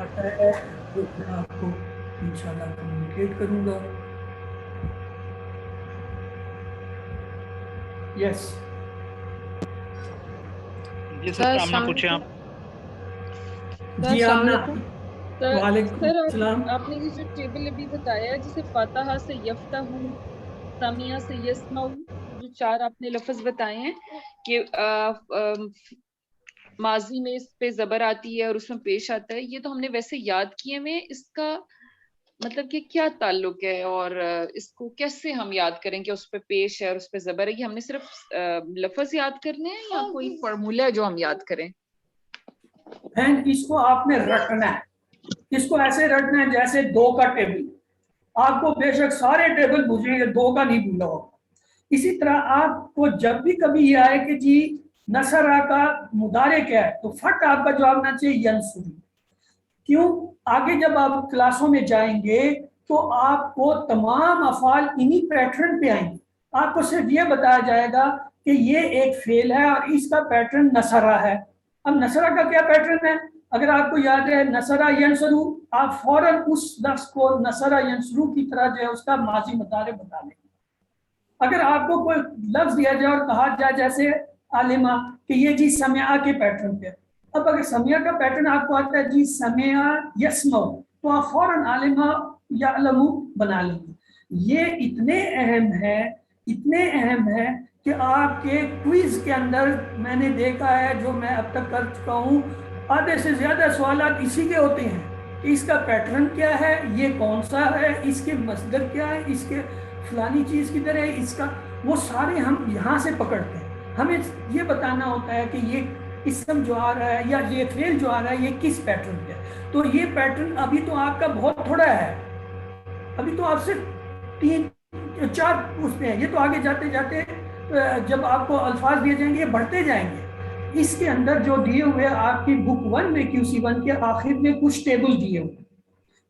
آتا ہے وہ میں آپ کو انشاءاللہ کمیونیکیٹ کروں گا. یس جی سسٹر آمنہ پوچھیں آپ. جی آمنہ. سر وعلیکم السلام. آپ نے یہ جو ٹیبل ابھی بتایا جسے فاتحہ سے یفتح، سمیہ سے یسمع، جو چار آپ نے لفظ بتائے ہیں کہ ماضی میں اس پہ زبر آتی ہے اور اس میں پیش آتا ہے، یہ تو ہم نے ویسے یاد کیے ہوئے. اس کا مطلب کہ کیا تعلق ہے اور اس کو کیسے ہم یاد کریں کہ اس پہ پیش ہے اور اس پہ زبر ہے؟ یہ ہم نے صرف لفظ یاد کرنے ہیں یا کوئی فارمولا ہے جو ہم یاد کریں؟ بہن اس کو آپ نے رٹنا ہے، اس کو ایسے رٹنا ہے جیسے دو کا ٹیبل. آپ کو بے شک سارے ٹیبل بھولیں گے، دو کا نہیں بھولا ہوگا. اسی طرح آپ کو جب بھی کبھی یہ آئے کہ جی نصرہ کا مضارع کیا ہے تو فٹ آپ کا جواب آنا چاہیے ینصری. کیوں؟ آگے جب آپ کلاسوں میں جائیں گے تو آپ کو تمام افعال انہی پیٹرن پہ آئیں گے. آپ کو صرف یہ بتایا جائے گا کہ یہ ایک فعل ہے اور اس کا پیٹرن نصرہ ہے. اب نصرہ کا کیا پیٹرن ہے؟ اگر آپ کو یاد ہے نصرہ ینصرو، آپ فوراً اس لفظ کو نصرہ ینصرو کی طرح جو ہے اس کا ماضی مضارع بتا لیں. اگر آپ کو کوئی لفظ دیا جائے اور کہا جائے جیسے عالمہ کہ یہ جی سمعہ کے پیٹرن پہ، اب اگر سمعہ کا پیٹرن آپ کو آتا ہے جی سمعہ یسمع، تو آپ فوراً عالمہ یعلم بنا لیں گے. یہ اتنے اہم ہے کہ آپ کے کوئز کے اندر میں نے دیکھا ہے، جو میں اب تک کر چکا ہوں، آدھے سے زیادہ سوالات اسی کے ہوتے ہیں کہ اس کا پیٹرن کیا ہے، یہ کون سا ہے، اس کے مصدر کیا ہے، اس کے فلانی چیز کی طرح ہے، اس کا وہ سارے ہم یہاں سے پکڑتے ہیں. ہمیں یہ بتانا ہوتا ہے کہ یہ اسم جو آ رہا ہے یا یہ فعل جو آ رہا ہے یہ کس پیٹرن پہ ہے. تو یہ پیٹرن ابھی تو آپ کا بہت تھوڑا ہے، ابھی تو آپ صرف 3-4 اس میں ہیں. یہ تو آگے جاتے جاتے جب آپ کو الفاظ دیے جائیں گے یہ بڑھتے جائیں گے. اس کے اندر جو دیے ہوئے آپ کی بک 1 میں QC1 کے آخر میں کچھ ٹیبل دیے ہوئے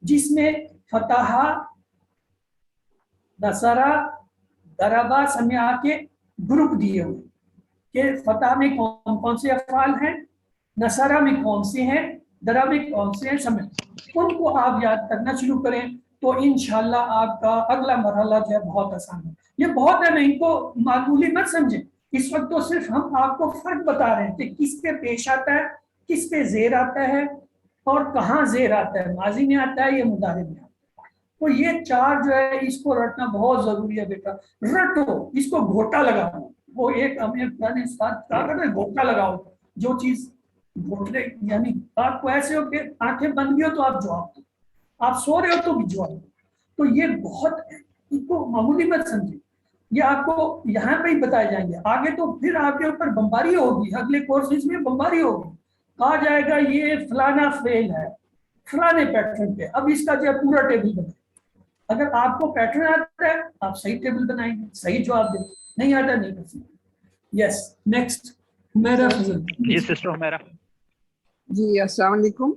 جس میں فتحہ، نصرہ، ضربہ، سمعہ کے گروپ دیے ہوئے کہ فتح میں کون کون سے افعال ہیں، نصرہ میں کون سے ہیں، ضربہ میں کون سے ہیں، سمعہ. ان کو آپ یاد کرنا شروع کریں تو انشاءاللہ آپ کا اگلا مرحلہ جو ہے بہت آسان ہے. یہ بہت ہے، میں ان کو معمولی مت سمجھیں. اس وقت تو صرف ہم آپ کو فرق بتا رہے ہیں کہ کس پہ پیش آتا ہے، کس پہ زیر آتا ہے اور کہاں زیر آتا ہے، ماضی میں آتا ہے یا مضارع میں آتا ہے. تو یہ چار جو ہے اس کو رٹنا بہت ضروری ہے بیٹا. رٹو، اس کو گھوٹا لگاؤ. وہ ایک ہمیں پرانے استاد کہا کرتے ہیں گھوٹا لگاؤ. جو چیز گھوٹے یعنی آپ کو ایسے ہو کہ آنکھیں بند بھی ہو تو آپ جواب دو، آپ سو رہے ہو تو بھی جواب دو. تو یہ بہت اس کو معمولی مت سمجھے. یہ آپ کو یہاں پہ ہی بتائے جائیں گے، آگے تو پھر آپ کے اوپر بمباری ہوگی، اگلے کورسز میں بمباری ہوگی. کہا جائے گا یہ فلانا فعل ہے فلانے پیٹرن پہ، اب اس کا جو ہے پورا ٹیبل بنائیں. اگر آپ کو پیٹرن آتا ہے آپ صحیح ٹیبل بنائیں گے، صحیح جواب دیں. نہیں آتا نہیں کر سکتے. یس نیکسٹ میرا فضل. جی سسٹر ہمیرا. جی السلام علیکم.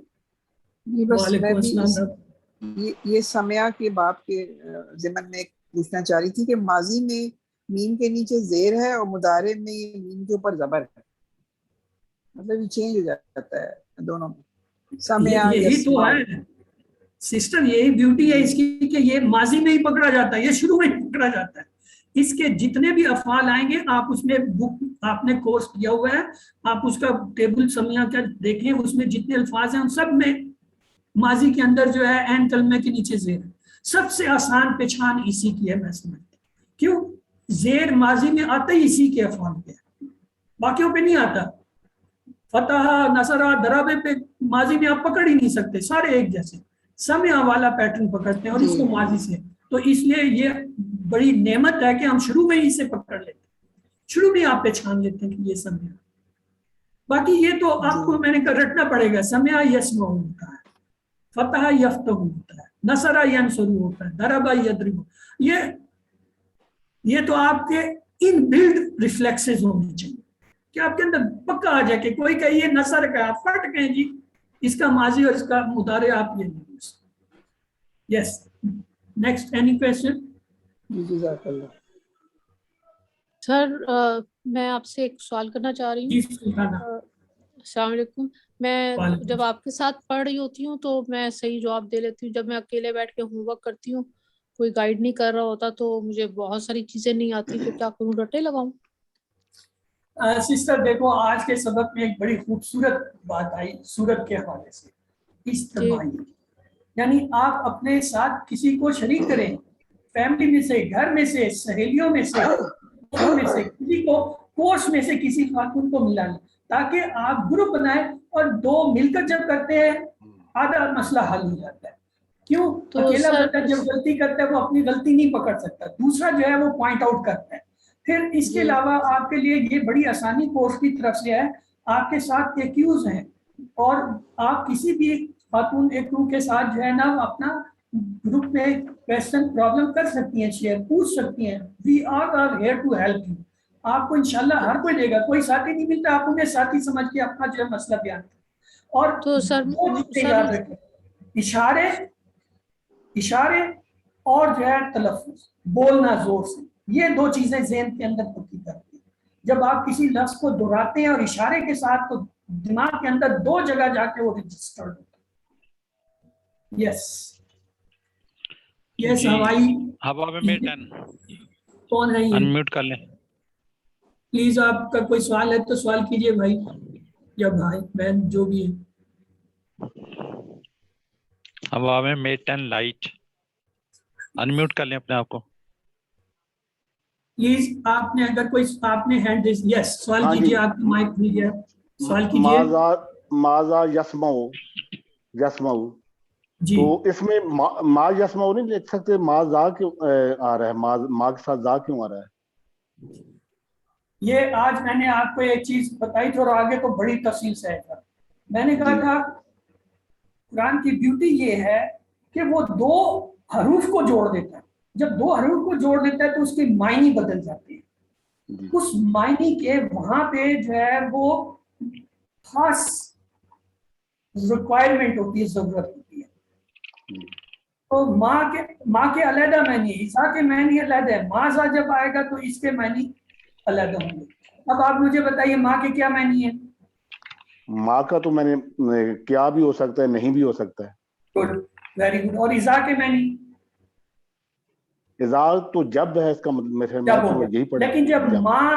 جی بس میں وعلیکم بھی السلام. یہ سمعہ کے باب کے ضمن میں پوچھنا چاہ رہی تھی کہ ماضی میں میم کے نیچے زیر ہے اور مضارع میں یہ میم کے اوپر زبر ہے، مطلب یہ چینج ہو جاتا ہے دونوں میں. سمعہ یہی تو یسمع. ہے سسٹر، یہی بیوٹی ہے اس کی کہ یہ ماضی میں ہی پکڑا جاتا ہے، یہ شروع میں ہی پکڑا جاتا ہے. اس کے جتنے بھی افعال آئیں گے آپ اس میں بک آپ نے کورس کیا ہوا ہے، آپ اس کا ٹیبل سمعہ کا دیکھیں، اس میں جتنے الفاظ ہیں ان سب میں ماضی کے اندر جو ہے عین کلمے کے نیچے زیر ہے. سب سے آسان پہچان اسی کی ہے میں سمجھتا ہوں. کیوں؟ زیر ماضی میں آتا ہی اسی کے افعال پہ، باقیوں پہ نہیں آتا. فتح، نصرہ، ضربہ پہ ماضی میں آپ پکڑ ہی نہیں سکتے، سارے ایک جیسے. سمعہ والا پیٹرن پکڑتے ہیں اور اس کو ماضی سے. تو اس لیے یہ بڑی نعمت ہے کہ ہم شروع میں ہی اسے پکڑ لیتے ہیں، شروع میں آپ پہچان لیتے ہیں کہ یہ سمعہ. باقی یہ تو آپ کو میں نے رٹنا پڑے گا. سمعہ یسمع ہوتا ہے، فتح یفتح ہوتا ہے، نصرہ ینصر ہوتا ہے، ضربہ یضرب. یہ تو آپ کے ان بلڈ ریفلیکسز ہونے چاہیے کہ آپ کے اندر پکا آ جائے کہ کوئی کہ یہ نصر کا آپ فٹ کہیں جی اس کا ماضی اور اس کا مضارع آپ یہ نہیں. یس نیکسٹ اینی کویسچن. جزاک اللہ. سر میں آپ سے ایک سوال کرنا چاہ رہی جی ہوں. السلام علیکم. میں وعلیکم جب آپ کے ساتھ پڑھ رہی ہوتی ہوں تو میں صحیح جواب دے لیتی ہوں. جب میں اکیلے بیٹھ کے ہوم ورک کرتی ہوں کوئی گائیڈ نہیں کر رہا ہوتا تو مجھے بہت ساری چیزیں نہیں آتی, تو کیا کروں, رٹے لگاؤں؟ سسٹر دیکھو, آج کے سبق میں ایک بڑی خوبصورت بات آئی سورت کے حوالے سے, اجتماعی. یعنی آپ اپنے ساتھ کسی کو شریک کریں, فیملی میں سے, گھر میں سے, سہیلیوں میں سے, دوستوں میں سے, کسی کو کورس میں سے کسی خاتون کو ملا لیں تاکہ آپ گروپ بنائیں اور دو مل کر جب کرتے ہیں آدھا مسئلہ حل ہو جاتا ہے. کیوں؟ تو اکیلا سر بندہ جب غلطی کرتا ہے وہ اپنی غلطی نہیں پکڑ سکتا, دوسرا جو ہے وہ پوائنٹ آؤٹ کرتا ہے. پھر اس کے علاوہ آپ کے لیے یہ بڑی آسانی کورس کی طرف سے ہے, آپ کے ساتھ ایکیوز ہیں اور آپ کسی بھی خاتون ایکو کے ساتھ جو ہے نا اپنا گروپ میں کویسچن پرابلم کر سکتی ہیں, شیئر پوچھ سکتی ہیں. We are here to help you. آپ کو انشاءاللہ ہر کوئی دے گا, کوئی ساتھی نہیں ملتا, آپ انہیں ساتھی سمجھ کے اپنا جو ہے مسئلہ بیان کریں. اور تو سر دو چیزیں یاد رکھیں, اشارے اور جو ہے تلفظ, بولنا زور سے, یہ دو چیزیں ذہن کے اندر پکی کرتی ہیں. جب آپ کسی لفظ کو دہراتے ہیں اور اشارے کے ساتھ تو دماغ کے اندر دو جگہ جا کے وہ رجسٹرڈ ہوتا ہے. یس یس. ہوائی ہوا میں میٹ 10 کون ہے یہ؟ انمیوٹ کر لیں پلیز. آپ کا کوئی سوال ہے تو سوال کیجئے بھائی یا بھائی بہن جو بھی ہے. ہوا میں میٹ 10 لائٹ انمیوٹ کر لیں اپنے آپ کو. پلیز آپ نے اگر کوئی آپ نے ہینڈ ریز, یس سوال کیجئے, آپ کی مائک کیجئے, سوال کیجئے. ماذا یسمعو جی تو اس میں ما یسمعو نہیں لکھ سکتے, ماذا کیوں آ رہا ہے, ما کے ساتھ ذا کیوں آ رہا ہے؟ یہ آج میں نے آپ کو ایک چیز بتائی تھی اور آگے تو بڑی تفصیل سے ہے. میں نے کہا تھا قرآن کی بیوٹی یہ ہے کہ وہ دو حروف کو جوڑ دیتا ہے. جب دو حروف کو جوڑ دیتا ہے تو اس کے معنی بدل جاتے ہیں. اس معنی کے وہاں پہ جو ہے وہ خاص ریکوائرمنٹ ہوتی ہے, ضرورت ہوتی ہے. تو ماں کے علیحدہ معنی ہے, عیسیٰ کے معنی علیحدہ ہے, ماذا جب آئے گا تو اس کے معنی علیحدہ ہوں گے. اب آپ مجھے بتائیے ماں کے کیا معنی ہے؟ ماں کا تو میں نے کیا بھی ہو سکتا ہے, نہیں بھی ہو سکتا ہے. Good, very good. اور عیسیٰ کے معنی اذا تو جب ہے, اس کا مطلب جب ہو یہی گیا. پڑھا. لیکن جب ماں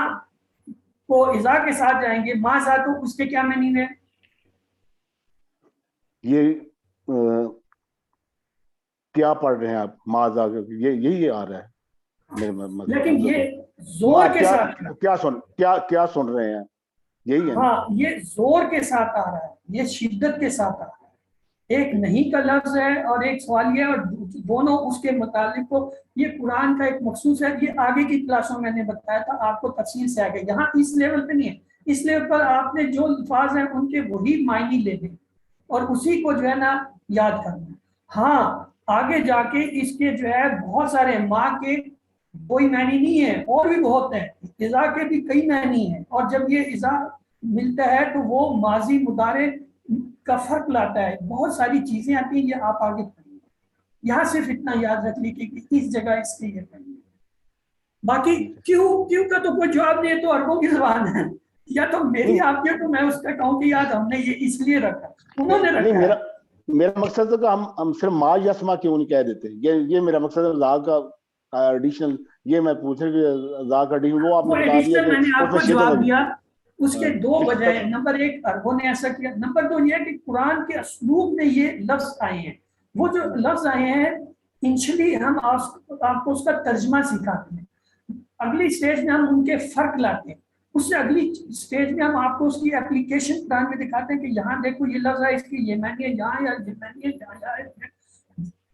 کو عیسیٰ کے ساتھ جائیں گے ماں ساتھ, تو اس کے کیا معنی ہے؟ یہ کیا پڑھ رہے ہیں آپ, ماذا یہی آ رہا ہے میرے مطلب. لیکن یہ زور کے ساتھ کیا سن رہے ہیں, یہی ہے. ہاں, یہ زور کے ساتھ آ رہا ہے, یہ شدت کے ساتھ آ رہا ہے. ایک نہیں کا لفظ ہے اور ایک سوالیہ, اور دونوں اس کے متعلق کو, یہ قرآن کا ایک مخصوص ہے. یہ آگے کی کلاسوں میں نے بتایا تھا آپ کو تفصیل سے آگے. یہاں اس لیول پہ نہیں ہے, اس لیول پر آپ نے جو الفاظ ہیں ان کے وہی معنی لے لیں اور اسی کو جو ہے نا یاد کرنا. ہاں آگے جا کے اس کے جو ہے بہت سارے, ماں کے کوئی معنی نہیں ہے, اور بھی بہت ہیں. اذا کے بھی کئی معنی ہیں, اور جب یہ اذا ملتا ہے تو وہ ماضی مضارع کا فرق لاتا ہے. بہت ساری چیزیں آتی ہیں, یہ آپ آگے پڑھیں. یہاں صرف اتنا یاد رکھ لیجیے کہ اس جگہ اس کے یہ پڑھیں. باقی کیوں کا تو کوئی جواب نہیں ہے, تو عربوں کی زبان ہے, یا تو میری آپ کے, تو میں اس کا کہوں کہ یاد ہم نے یہ اس لیے رکھا, انہوں نے رکھا ہے. میرا مقصد ہے کہ ہم صرف ما یسما کیوں نہیں کہہ دیتے, یہ میرا مقصد ہے. ذا کا ایڈیشنل, یہ میں پوچھ رہا کہ ذا کا ایڈیشنل وہ آپ نے بتا دیا کہ میں نے آپ کو جواب دیا. اس کے دو وجہ ہیں. نمبر ایک, عربوں نے ایسا کیا. نمبر دو یہ کہ قرآن کے اسلوب میں یہ لفظ آئے ہیں. وہ جو لفظ آئے ہیں انشلی ہم آپ کو اس کا ترجمہ سکھاتے ہیں. اگلی سٹیج میں ہم ان کے فرق لاتے ہیں. اس سے اگلی سٹیج میں ہم آپ کو اس کی اپلیکیشن قرآن میں دکھاتے ہیں کہ یہاں دیکھو یہ لفظ ہے, اس کی یہ معنی ہے, یہاں یا یہ معنی ہے, یہاں ہے,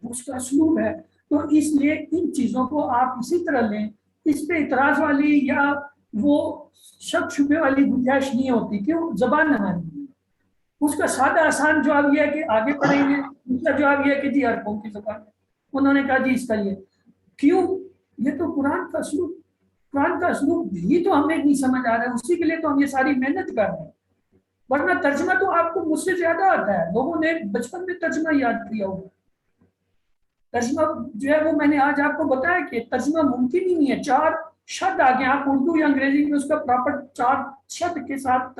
اس کا اسلوب ہے. تو اس لیے ان چیزوں کو آپ اسی طرح لیں. اس پہ اعتراض والی یا وہ شک شبے والی گنجائش نہیں ہوتی. کیوں؟ زبان ہماری. اس کا سادہ آسان جواب یہ ہے کہ آگے پڑھیں گے. اس کا جواب یہ ہے کہ جی عربوں کی زبان ہے. انہوں نے کہا جی اس کا یہ. کیوں؟ یہ تو قرآن کا اسلوب, قرآن کا اسلوب بھی تو ہمیں نہیں سمجھ آ رہا ہے. اسی کے لیے تو ہم یہ ساری محنت کر رہے ہیں. ورنہ ترجمہ تو آپ کو مجھ سے زیادہ آتا ہے. لوگوں نے بچپن میں ترجمہ یاد کیا ہوگا. ترجمہ جو ہے وہ میں نے آج آپ کو بتایا کہ ترجمہ ممکن ہی نہیں ہے. 4 شبد آ گئے, آپ اردو یا انگریزی میں اس کا پراپر 4 شبد کے ساتھ